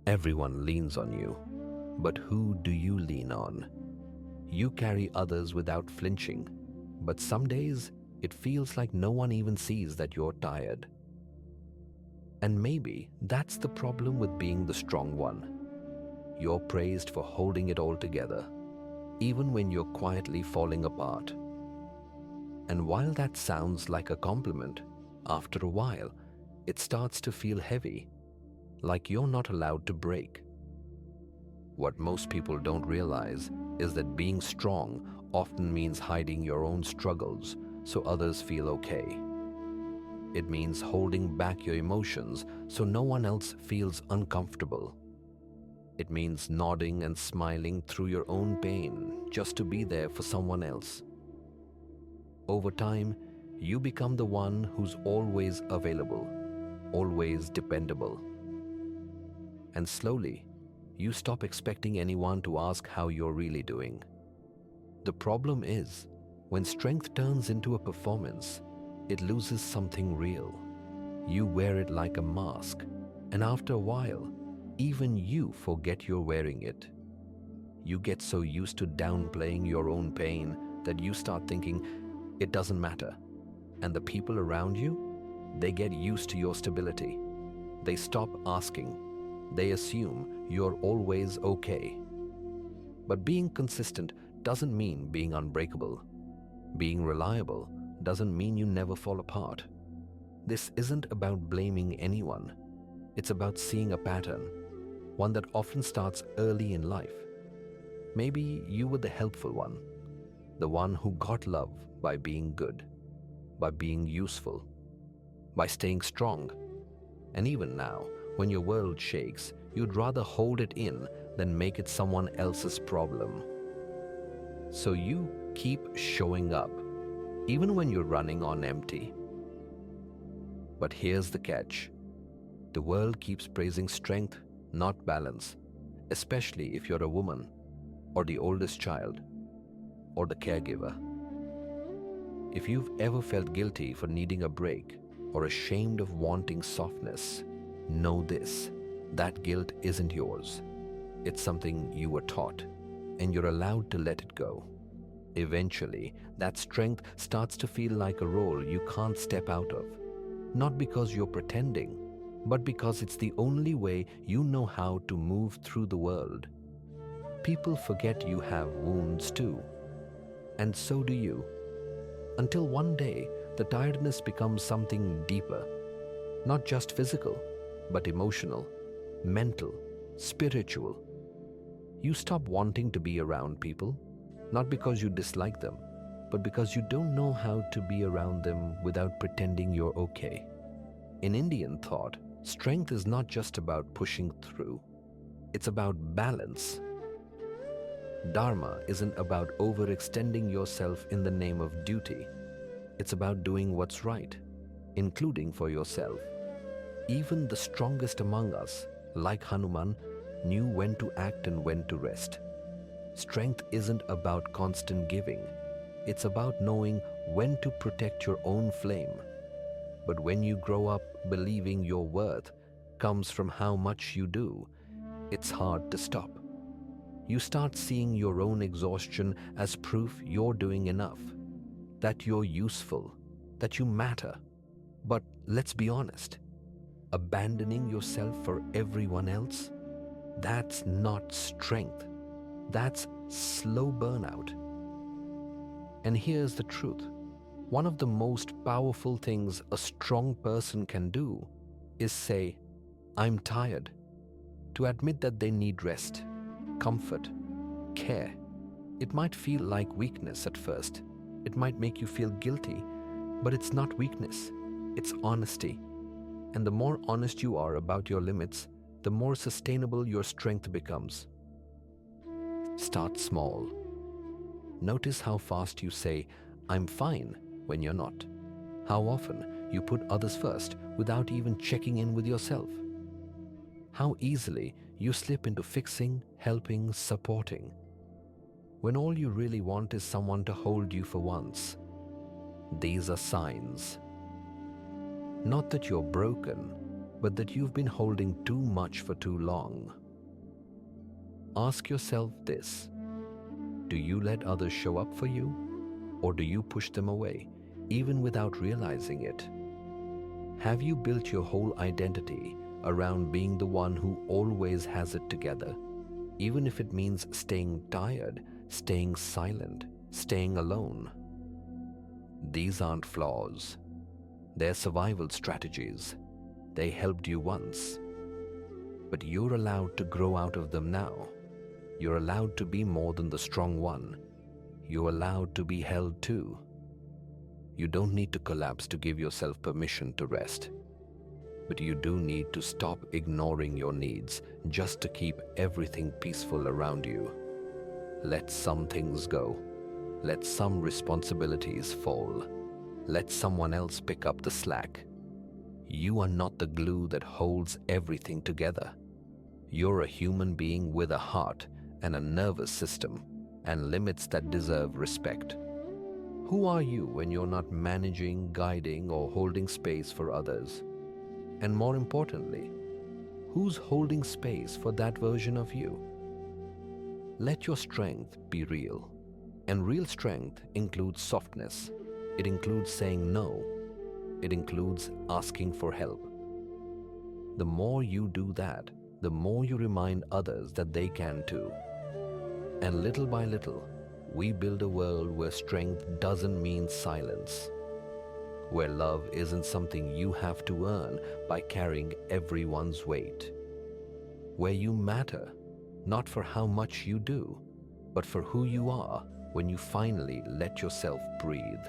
Everyone leans on you, but who do you lean on? You carry others without flinching, but some days it feels like no one even sees that you're tired. And maybe that's the problem with being the strong one. You're praised for holding it all together, even when you're quietly falling apart. And while that sounds like a compliment, after a while, it starts to feel heavy, like you're not allowed to break. What most people don't realize is that being strong often means hiding your own struggles so others feel okay. It means holding back your emotions so no one else feels uncomfortable. It means nodding and smiling through your own pain just to be there for someone else. Over time, you become the one who's always available, always dependable. And slowly, you stop expecting anyone to ask how you're really doing. The problem is, when strength turns into a performance, it loses something real. You wear it like a mask, and after a while, even you forget you're wearing it. You get so used to downplaying your own pain that you start thinking it doesn't matter. And the people around you, they get used to your stability. They stop asking. They assume you're always okay. But being consistent doesn't mean being unbreakable. Being reliable doesn't mean you never fall apart. This isn't about blaming anyone. It's about seeing a pattern, one that often starts early in life. Maybe you were the helpful one, the one who got love by being good, by being useful, by staying strong. And even now, when your world shakes, you'd rather hold it in than make it someone else's problem. So you keep showing up, even when you're running on empty. But here's the catch. The world keeps praising strength, not balance, especially if you're a woman, or the oldest child, or the caregiver. If you've ever felt guilty for needing a break, or ashamed of wanting softness, know this: that guilt isn't yours. It's something you were taught, and you're allowed to let it go. Eventually, that strength starts to feel like a role you can't step out of, not because you're pretending, but because it's the only way you know how to move through the world. People forget you have wounds too, and so do you, until one day the tiredness becomes something deeper, not just physical, but emotional, mental, spiritual. You stop wanting to be around people, not because you dislike them, but because you don't know how to be around them without pretending you're okay. In Indian thought, strength is not just about pushing through. It's about balance. Dharma isn't about overextending yourself in the name of duty. It's about doing what's right, including for yourself. Even the strongest among us, like Hanuman, knew when to act and when to rest. Strength isn't about constant giving. It's about knowing when to protect your own flame. But when you grow up believing your worth comes from how much you do, it's hard to stop. You start seeing your own exhaustion as proof you're doing enough, that you're useful, that you matter. But let's be honest, abandoning yourself for everyone else, that's not strength. That's slow burnout. And here's the truth. One of the most powerful things a strong person can do is say, "I'm tired." To admit that they need rest, comfort, care. It might feel like weakness at first. It might make you feel guilty, but it's not weakness. It's honesty. And the more honest you are about your limits, the more sustainable your strength becomes. Start small. Notice how fast you say, "I'm fine," when you're not. How often you put others first without even checking in with yourself. How easily you slip into fixing, helping, supporting, when all you really want is someone to hold you for once. These are signs. Not that you're broken, but that you've been holding too much for too long. Ask yourself this: do you let others show up for you, or do you push them away, even without realizing it? Have you built your whole identity around being the one who always has it together, even if it means staying tired, staying silent, staying alone? These aren't flaws. They're survival strategies. They helped you once. But you're allowed to grow out of them now. You're allowed to be more than the strong one. You're allowed to be held too. You don't need to collapse to give yourself permission to rest. But you do need to stop ignoring your needs just to keep everything peaceful around you. Let some things go. Let some responsibilities fall. Let someone else pick up the slack. You are not the glue that holds everything together. You're a human being with a heart and a nervous system and limits that deserve respect. Who are you when you're not managing, guiding, or holding space for others? And more importantly, who's holding space for that version of you? Let your strength be real. And real strength includes softness. It includes saying no. It includes asking for help. The more you do that, the more you remind others that they can too. And little by little, we build a world where strength doesn't mean silence, where love isn't something you have to earn by carrying everyone's weight, where you matter, not for how much you do, but for who you are when you finally let yourself breathe.